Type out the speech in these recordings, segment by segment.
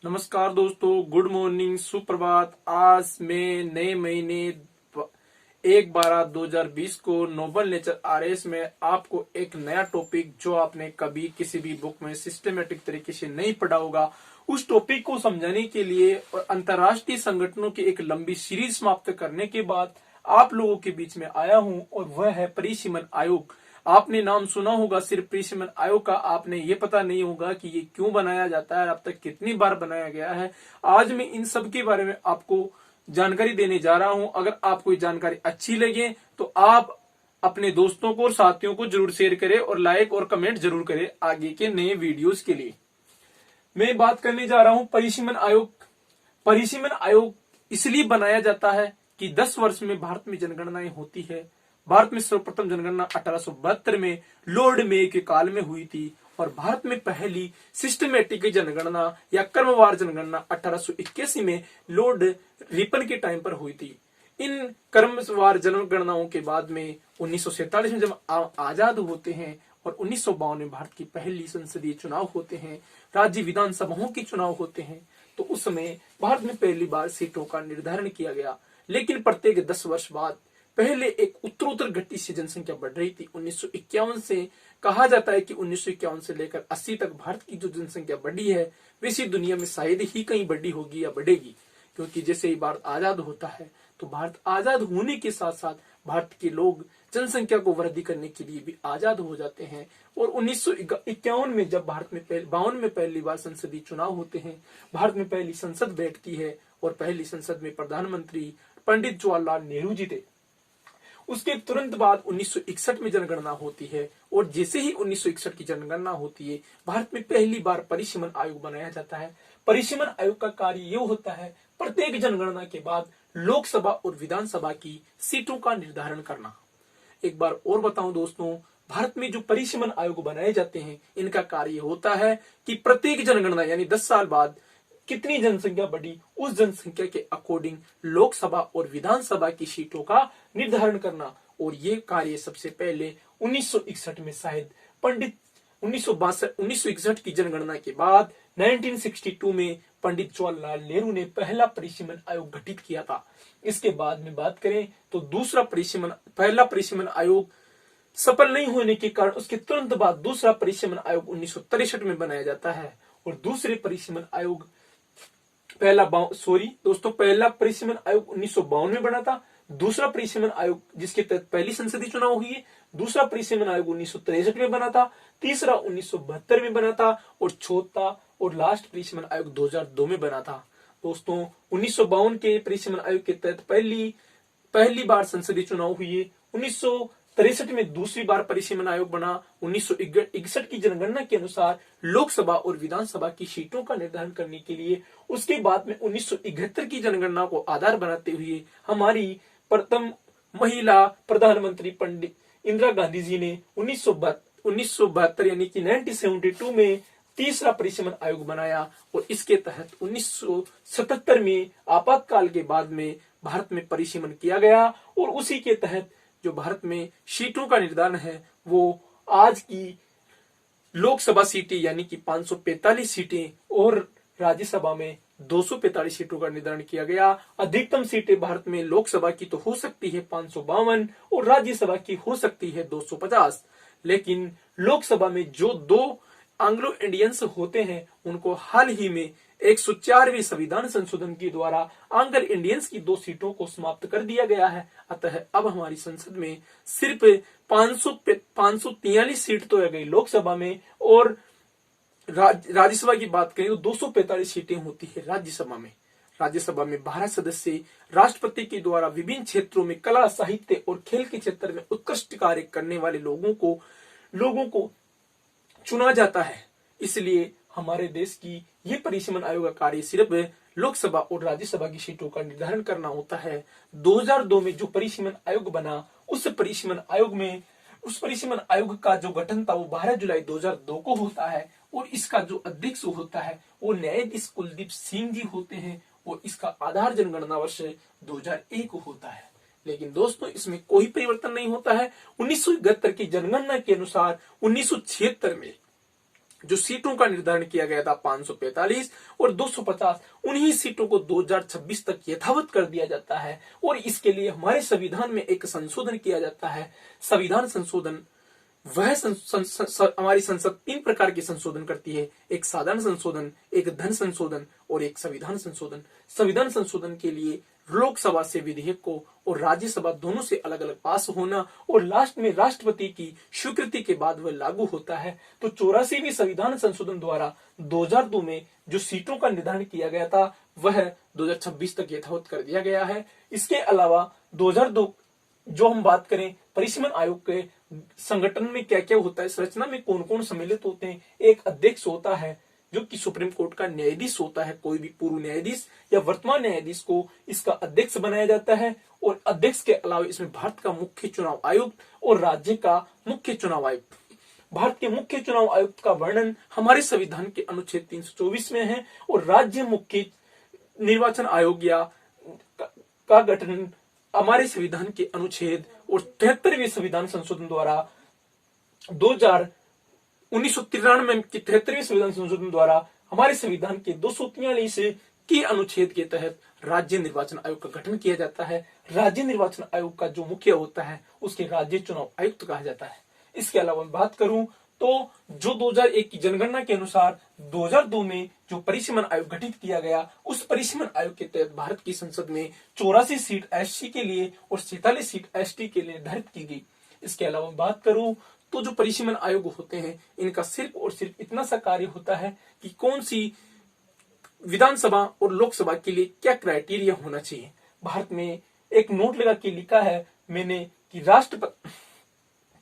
नमस्कार दोस्तों, good morning, सुप्रभात। आज मैं नए महीने 1/12/2020 को नोबल नेचर आरएस में आपको एक नया टॉपिक जो आपने कभी किसी भी बुक में सिस्टमेटिक तरीके से नहीं पढ़ा होगा, उस टॉपिक को समझाने के लिए और अंतर्राष्ट्रीय संगठनों की एक लंबी सीरीज समाप्त करने के बाद आप लोगों के बीच में आया हूं, और वह है परिसीमन आयोग। आपने नाम सुना होगा सिर्फ परिसीमन आयोग का, आपने ये पता नहीं होगा कि ये क्यों बनाया जाता है, अब तक कितनी बार बनाया गया है। आज मैं इन सब के बारे में आपको जानकारी देने जा रहा हूं। अगर आपको ये जानकारी अच्छी लगे तो आप अपने दोस्तों को और साथियों को जरूर शेयर करें और लाइक और कमेंट जरूर करें आगे के नए वीडियोस के लिए। मैं बात करने जा रहा हूं परिसीमन आयोग। परिसीमन आयोग इसलिए बनाया जाता है कि 10 वर्ष में भारत में जनगणनाएं होती है। भारत में सर्वप्रथम जनगणना 1872 में लॉर्ड मे के काल में हुई थी, और भारत में पहली सिस्टमेटिक जनगणना या क्रमवार जनगणना 1881 में लॉर्ड रिपन के टाइम पर हुई थी। इन क्रमवार जनगणनाओं के बाद में 1947 में जब आजाद होते हैं और 1952 में भारत की पहली संसदीय चुनाव होते हैं, राज्य विधानसभाओं के चुनाव होते हैं, तो उस समय भारत में पहली बार सीटों का निर्धारण किया गया। लेकिन प्रत्येक 10 वर्ष बाद पहले एक उत्तरोत्तर गति से जनसंख्या बढ़ रही थी। 1951 से कहा जाता है कि 1951 से लेकर 80 तक भारत की जो जनसंख्या बढ़ी है, वैसी दुनिया में शायद ही कहीं बढ़ी होगी या बढ़ेगी, क्योंकि जैसे ही भारत आजाद होता है तो भारत आजाद होने के साथ साथ भारत के लोग जनसंख्या को वृद्धि करने के लिए भी आजाद हो जाते हैं। और 1951 में जब भारत में 52 में पहली बार संसदीय चुनाव होते हैं, भारत में पहली संसद बैठती है और पहली संसद में प्रधानमंत्री पंडित जवाहरलाल नेहरू जी थे। उसके तुरंत बाद 1961 में जनगणना होती है, और जैसे ही 1961 की जनगणना होती है, भारत में पहली बार परिसीमन आयोग बनाया जाता है। परिसीमन आयोग का कार्य ये होता है प्रत्येक जनगणना के बाद लोकसभा और विधानसभा की सीटों का निर्धारण करना। एक बार और बताऊं दोस्तों, भारत में जो परिसीमन आयोग बनाए जाते हैं, इनका कार्य होता है कि प्रत्येक जनगणना यानी 10 साल बाद कितनी जनसंख्या बढ़ी, उस जनसंख्या के अकॉर्डिंग लोकसभा और विधानसभा की सीटों का निर्धारण करना। और ये कार्य सबसे पहले 1961 में शायद पंडित 1961 की जनगणना के बाद 1962 में पंडित जवाहरलाल नेहरू ने पहला परिसीमन आयोग गठित किया था। इसके बाद में बात करें तो पहला परिसीमन आयोग सफल नहीं होने के कारण उसके तुरंत बाद दूसरा परिसीमन आयोग 1963 में बनाया जाता है। और दूसरे परिसीमन आयोग पहला परिसीमन आयोग 1952 में बना था। दूसरा परिसीमन आयोग जिसके तहत पहली संसदीय चुनाव हुई है, दूसरा परिसीमन आयोग 1963 में बना था, तीसरा 1972 में बना था, और चौथा और लास्ट परिसीमन आयोग 2002 में बना था। दोस्तों, 1952 के परिसीमन आयोग के तहत पहली बार संसदीय चुनाव हुई है। 1963 में दूसरी बार परिसीमन आयोग बना। 1961 की जनगणना के अनुसार लोकसभा और विधानसभा की सीटों का निर्धारण करने के लिए, उसके बाद में 1971 की जनगणना को आधार बनाते हुए हमारी प्रथम महिला प्रधानमंत्री पंडित इंदिरा गांधी जी ने 1972 यानी कि 1972 में तीसरा परिसीमन आयोग बनाया। और इसके तहत 1977 में आपातकाल के बाद में भारत में परिसीमन किया गया, और उसी के तहत जो भारत में सीटों का निर्धारण है वो आज की लोकसभा सीटें यानी कि 545 सीटें और राज्यसभा में 245 सीटों का निर्धारण किया गया। अधिकतम सीटें भारत में लोकसभा की तो हो सकती है 552 और राज्यसभा की हो सकती है 250, लेकिन लोकसभा में जो 2 एंग्लो इंडियंस होते हैं उनको हाल ही में 104वें संविधान संशोधन के द्वारा एंग्लो इंडियंस की 2 सीटों को समाप्त कर दिया गया है। अतः अब हमारी संसद में सिर्फ 543 सीट तो रह गई लोकसभा में, और राज्यसभा की बात करें तो 245 सीटें होती है राज्यसभा में। राज्यसभा में 12 सदस्य राष्ट्रपति के द्वारा विभिन्न क्षेत्रों में कला, साहित्य और खेल के क्षेत्र में उत्कृष्ट कार्य करने वाले लोगों को चुना जाता है। इसलिए हमारे देश की ये परिसीमन आयोग का कार्य सिर्फ लोकसभा और राज्यसभा की सीटों का निर्धारण करना होता है। 2002 में जो परिसीमन आयोग बना, उस परिसीमन आयोग का जो गठन था वो 12 जुलाई 2002 को होता है, और इसका जो अध्यक्ष होता है वो न्यायाधीश कुलदीप सिंह जी होते हैं, और इसका आधार जनगणना वर्ष 2001 होता है। लेकिन दोस्तों, इसमें कोई परिवर्तन नहीं होता है। 1971 की जनगणना के अनुसार 1976 में जो सीटों का निर्धारण किया गया था 545 और 250, उन्हीं सीटों को 2026 तक यथावत कर दिया जाता है। और इसके लिए हमारे संविधान में एक संशोधन किया जाता है। संविधान संशोधन वह हमारी संसद 3 प्रकार के संशोधन करती है, एक साधारण संशोधन, एक धन संशोधन और एक संविधान संशोधन। संविधान संशोधन के लिए लोकसभा से विधेयक को और राज्यसभा दोनों से अलग अलग पास होना और लास्ट में राष्ट्रपति की स्वीकृति के बाद वह लागू होता है। तो 84वें संविधान संशोधन द्वारा 2002 में जो सीटों का निर्धारण किया गया था वह 2026 तक यथावत कर दिया गया है। इसके अलावा 2002 जो हम बात करें परिसीमन आयोग के संगठन में क्या क्या होता है, संरचना में कौन कौन सम्मिलित होते हैं। एक अध्यक्ष होता है जो कि सुप्रीम कोर्ट का न्यायाधीश होता है, कोई भी पूर्व न्यायाधीश या वर्तमान न्यायाधीश को इसका अध्यक्ष बनाया जाता है। और अध्यक्ष के अलावा इसमें भारत का मुख्य चुनाव आयुक्त और राज्य का मुख्य चुनाव आयुक्त। भारत के मुख्य चुनाव आयुक्त का वर्णन हमारे संविधान के अनुच्छेद 324 में है और राज्य मुख्य निर्वाचन आयोग या का गठन हमारे संविधान के अनुच्छेद और 73वें संविधान संशोधन द्वारा 1993 के 73वें संविधान संशोधन द्वारा हमारे संविधान के 243 के अनुच्छेद के तहत राज्य निर्वाचन आयोग का गठन किया जाता है। राज्य निर्वाचन आयोग का जो मुखिया होता है उसके राज्य चुनाव आयुक्त कहा जाता है। इसके अलावा बात करूं तो जो 2001 की जनगणना के अनुसार 2002 में जो परिसीमन आयोग गठित किया गया, उस परिसीमन आयोग के तहत भारत की संसद में 84 सीट एससी के लिए और 47 सीट एसटी के लिए निर्धारित की गई। इसके अलावा बात करूं तो जो परिसीमन आयोग होते हैं इनका सिर्फ और सिर्फ इतना सा कार्य होता है कि कौन सी विधानसभा और लोकसभा के लिए क्या क्राइटेरिया होना चाहिए। भारत में एक नोट लगा के लिखा है मैंने कि राष्ट्रपति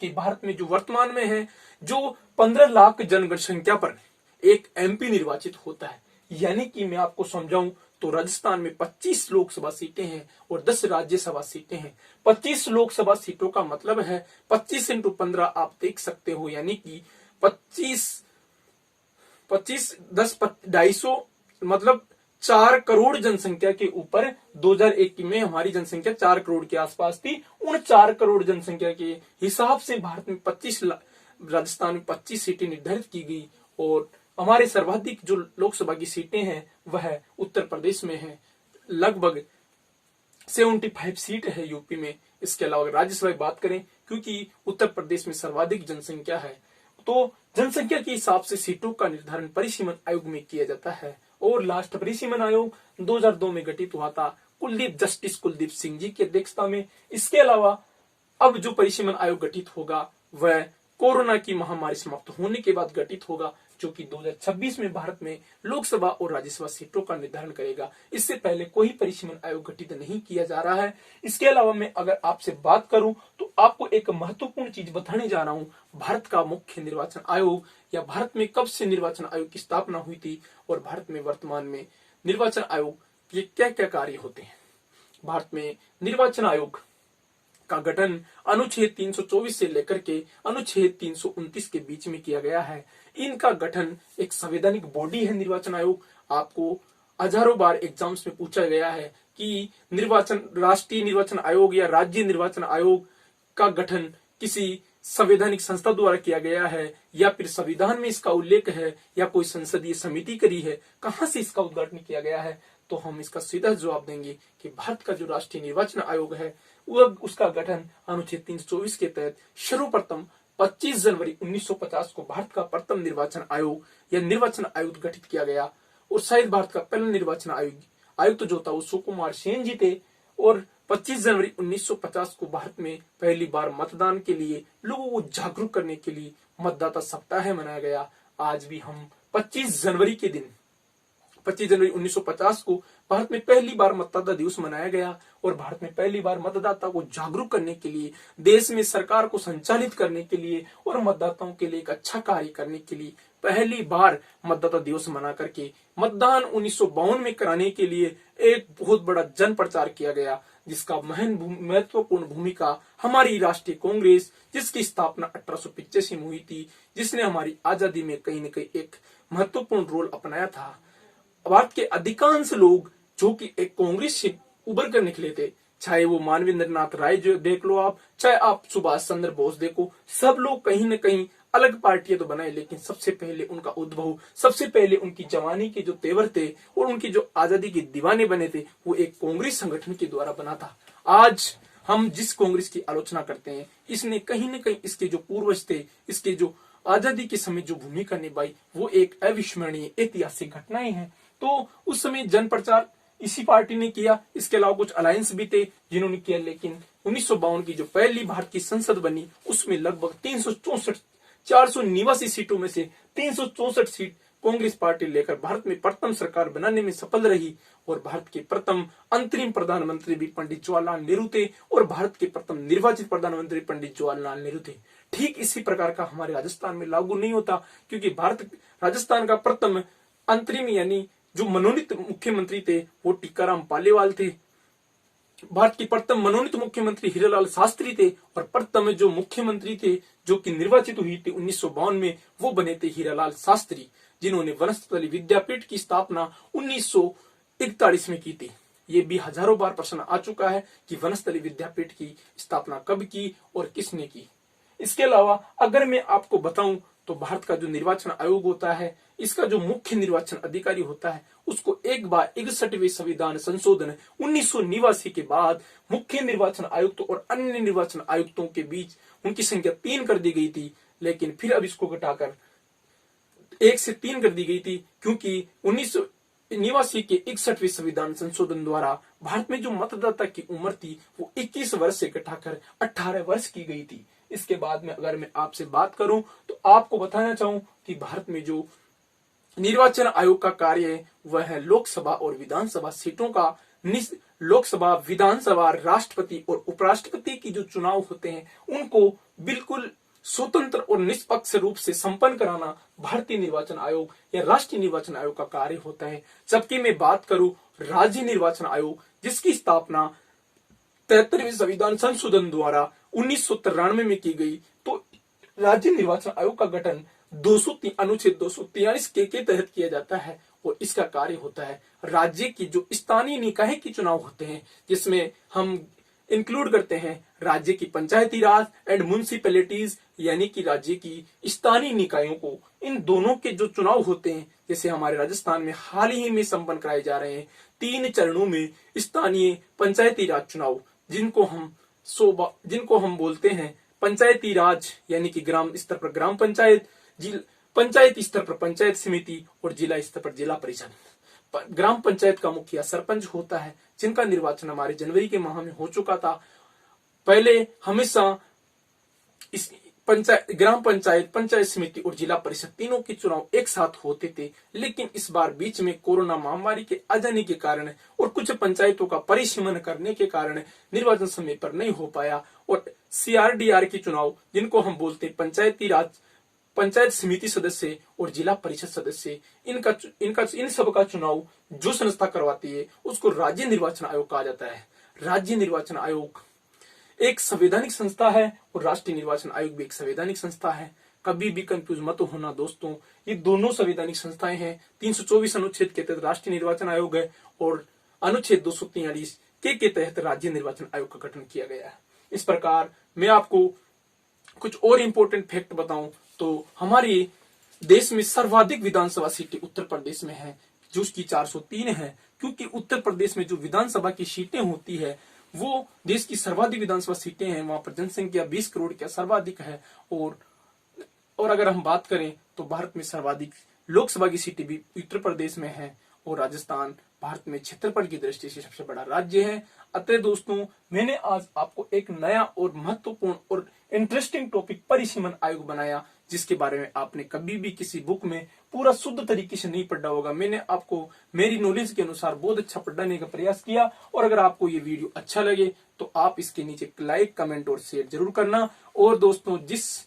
कि भारत में जो वर्तमान में है जो 15 लाख जनसंख्या पर एक एमपी निर्वाचित होता है। यानी कि मैं आपको समझाऊं तो राजस्थान में 25 लोकसभा सीटें हैं और 10 राज्यसभा सीटें हैं। 25 लोकसभा सीटों का मतलब है 25 × 15 आप देख सकते हो, यानी कि 25 10 250 मतलब 4 करोड़ जनसंख्या के ऊपर 2001 में हमारी जनसंख्या 4 करोड़ के आसपास थी। उन 4 करोड़ जनसंख्या के हिसाब से भारत में राजस्थान में 25 सीटें निर्धारित की गई और हमारे सर्वाधिक जो लोकसभा की सीटें हैं वह उत्तर प्रदेश में है, लगभग 75 सीट है यूपी में। इसके अलावा राज्यसभा की बात करें, क्योंकि उत्तर प्रदेश में सर्वाधिक जनसंख्या है तो जनसंख्या के हिसाब से सीटों का निर्धारण परिसीमन आयोग में किया जाता है। और लास्ट परिसीमन आयोग 2002 में गठित हुआ था जस्टिस कुलदीप सिंह जी की अध्यक्षता में। इसके अलावा अब जो परिसीमन आयोग गठित होगा वह कोरोना की महामारी समाप्त होने के बाद गठित होगा, जो कि 2026 में भारत में लोकसभा और राज्यसभा सीटों का निर्धारण करेगा। इससे पहले कोई परिसीमन आयोग गठित नहीं किया जा रहा है। इसके अलावा मैं अगर आपसे बात करूं तो आपको एक महत्वपूर्ण चीज बताने जा रहा हूं। भारत का मुख्य निर्वाचन आयोग या भारत में कब से निर्वाचन आयोग की स्थापना हुई थी और भारत में वर्तमान में निर्वाचन आयोग के क्या क्या कार्य होते हैं। भारत में निर्वाचन आयोग का गठन अनुच्छेद 324 से लेकर के अनुच्छेद 329 के बीच में किया गया है। इनका गठन एक संवैधानिक बॉडी है निर्वाचन आयोग। आपको हजारों बार एग्जाम्स में पूछा गया है कि राष्ट्रीय निर्वाचन आयोग या राज्य निर्वाचन आयोग का गठन किसी संवैधानिक संस्था द्वारा किया गया है या फिर संविधान में इसका उल्लेख है या कोई संसदीय समिति करी है, कहां से इसका उद्घाटन किया गया है। तो हम इसका सीधा जवाब देंगे कि भारत का जो राष्ट्रीय निर्वाचन आयोग है उसका गठन अनुच्छेद 324 के तहत सर्वप्रथम 25 जनवरी 1950 को भारत का प्रथम निर्वाचन आयोग या निर्वाचन आयुक्त गठित किया गया। और शायद भारत का पहला निर्वाचन आयुक्त जो था वो सुकुमार सेन जी थे। और 25 जनवरी 1950 को भारत में पहली बार मतदान के लिए लोगों को जागरूक करने के लिए मतदाता सप्ताह मनाया गया। आज भी हम 25 जनवरी 1950 को भारत में पहली बार मतदाता दिवस मनाया गया और भारत में पहली बार मतदाता को जागरूक करने के लिए, देश में सरकार को संचालित करने के लिए और मतदाताओं के लिए एक अच्छा कार्य करने के लिए पहली बार मतदाता दिवस मना करके मतदान 1952 में कराने के लिए एक बहुत बड़ा जन प्रचार किया गया, जिसका महत्वपूर्ण भूमिका हमारी राष्ट्रीय कांग्रेस, जिसकी स्थापना 1885 में हुई थी, जिसने हमारी आजादी में कहीं न कहीं एक महत्वपूर्ण रोल अपनाया था। भारत के अधिकांश लोग जो कि एक कांग्रेस से उभर कर निकले थे, चाहे वो मानवेंद्र नाथ राय जो देख लो आप, चाहे आप सुभाष चंद्र बोस देखो, सब लोग कहीं न कहीं अलग पार्टियां तो बनाई, लेकिन सबसे पहले उनका उद्भव, सबसे पहले उनकी जवानी के जो तेवर थे और उनकी जो आजादी के दीवाने बने थे, वो एक कांग्रेस संगठन के द्वारा बना था। आज हम जिस कांग्रेस की आलोचना करते हैं, इसने कहीं न कहीं इसके जो पूर्वज थे, इसके जो आजादी के समय जो भूमिका निभाई, वो एक अविस्मरणीय ऐतिहासिक घटनाएं हैं। तो उस समय जन प्रचार इसी पार्टी ने किया, इसके अलावा कुछ अलायंस भी थे जिन्होंने किया, लेकिन 1952 की जो पहली भारत की संसद बनी, उसमें लगभग 489 सीटों में से 364 सीट कांग्रेस पार्टी लेकर भारत में प्रथम सरकार बनाने में सफल रही। और भारत के प्रथम अंतरिम प्रधानमंत्री भी पंडित जवाहरलाल नेहरू थे और भारत के प्रथम निर्वाचित प्रधानमंत्री पंडित जवाहरलाल नेहरू थे। ठीक इसी प्रकार का हमारे राजस्थान में लागू नहीं होता, क्योंकि राजस्थान का प्रथम अंतरिम यानी जो मनोनीत मुख्यमंत्री थे वो टीकाराम पालीवाल थे। भारत की प्रथम मनोनीत मुख्यमंत्री हीरालाल शास्त्री थे और प्रथम जो मुख्यमंत्री थे जो कि निर्वाचित हुई थी 1952 में, वो बने थे हीरालाल शास्त्री, जिन्होंने वनस्थली विद्यापीठ की स्थापना 1941 में की थी। ये भी हजारों बार प्रश्न आ चुका है कि वनस्थली विद्यापीठ की स्थापना कब की और किसने की। इसके अलावा अगर मैं आपको बताऊं तो भारत का जो निर्वाचन आयोग होता है, इसका जो मुख्य निर्वाचन अधिकारी होता है, उसको एक बार 61वें संविधान संशोधन 1989 के बाद मुख्य निर्वाचन आयुक्त और अन्य निर्वाचन आयुक्तों के बीच उनकी संख्या 3 कर दी गई थी, लेकिन फिर अब इसको घटाकर 1 से 3 कर दी गई थी, क्योंकि 1989 के 61वें संविधान संशोधन द्वारा भारत में जो मतदाता की उम्र थी वो 21 वर्ष से घटाकर 18 वर्ष की गई थी। इसके बाद में अगर मैं आपसे बात करूं तो आपको बताना चाहूं कि भारत में जो निर्वाचन आयोग का कार्य है वह है लोकसभा और विधानसभा सीटों का लोकसभा, विधानसभा, राष्ट्रपति और उपराष्ट्रपति की जो चुनाव होते हैं उनको बिल्कुल स्वतंत्र और निष्पक्ष रूप से संपन्न कराना भारतीय निर्वाचन आयोग या राष्ट्रीय निर्वाचन आयोग का कार्य होता है। जबकि मैं बात करूं राज्य निर्वाचन आयोग, जिसकी स्थापना 73वें संविधान संशोधन द्वारा 1993 में की गई, तो राज्य निर्वाचन आयोग का गठन अनुच्छेद 243 के तहत किया जाता है और इसका कार्य होता है राज्य की जो स्थानीय निकाय के चुनाव होते हैं, जिसमें हम इंक्लूड करते हैं राज्य की पंचायती राज एंड म्युनिसिपैलिटीज, यानी कि राज्य की स्थानीय निकायों को। इन दोनों के जो चुनाव होते हैं, जैसे हमारे राजस्थान में हाल ही में संपन्न कराए जा रहे हैं 3 चरणों में स्थानीय पंचायती राज चुनाव, जिनको हम बोलते हैं पंचायती राज, यानी कि ग्राम स्तर पर ग्राम पंचायत, पंचायत स्तर पर पंचायत समिति और जिला स्तर पर जिला परिषद। ग्राम पंचायत का मुखिया सरपंच होता है, जिनका निर्वाचन हमारे जनवरी के माह में हो चुका था। पहले हमेशा इस ग्राम पंचायत, पंचायत समिति और जिला परिषद तीनों के चुनाव एक साथ होते थे, लेकिन इस बार बीच में कोरोना महामारी के आ जाने के कारण और कुछ पंचायतों का परिसीमन करने के कारण निर्वाचन समय पर नहीं हो पाया और CRDR के चुनाव, जिनको हम बोलते हैं पंचायती राज, पंचायत समिति सदस्य और जिला परिषद सदस्य, इन सब का चुनाव जो संस्था करवाती है उसको राज्य निर्वाचन आयोग कहा जाता है। राज्य निर्वाचन आयोग एक संवैधानिक संस्था है और राष्ट्रीय निर्वाचन आयोग भी एक संवैधानिक संस्था है। कभी भी कंफ्यूज मत होना दोस्तों, ये दोनों संवैधानिक संस्थाएं हैं। 324 अनुच्छेद के तहत राष्ट्रीय निर्वाचन आयोग है और अनुच्छेद 243 के तहत राज्य निर्वाचन आयोग का गठन किया गया है। इस प्रकार मैं आपको कुछ और इम्पोर्टेंट फैक्ट बताऊं तो हमारे देश में सर्वाधिक विधानसभा सीटें उत्तर प्रदेश में है, जो उसकी 403 है, क्योंकि उत्तर प्रदेश में जो विधानसभा की सीटें होती है वो देश की सर्वाधिक विधानसभा सीटें हैं। वहां पर जनसंख्या 20 करोड़ का सर्वाधिक है और अगर हम बात करें तो भारत में सर्वाधिक लोकसभा की सीटें भी उत्तर प्रदेश में है और राजस्थान भारत में क्षेत्रफल की दृष्टि से सबसे बड़ा राज्य है। अतः दोस्तों, मैंने आज आपको एक नया और महत्वपूर्ण और इंटरेस्टिंग टॉपिक परिसीमन आयोग बनाया, जिसके बारे में आपने कभी भी किसी बुक में पूरा शुद्ध तरीके से नहीं पढ़ा होगा। मैंने आपको मेरी नॉलेज के अनुसार बहुत अच्छा पढ़ाने का प्रयास किया और अगर आपको ये वीडियो अच्छा लगे तो आप इसके नीचे लाइक, कमेंट और शेयर जरूर करना। और दोस्तों, जिस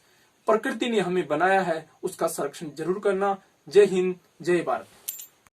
प्रकृति ने हमें बनाया है उसका संरक्षण जरूर करना। जय हिंद, जय भारत।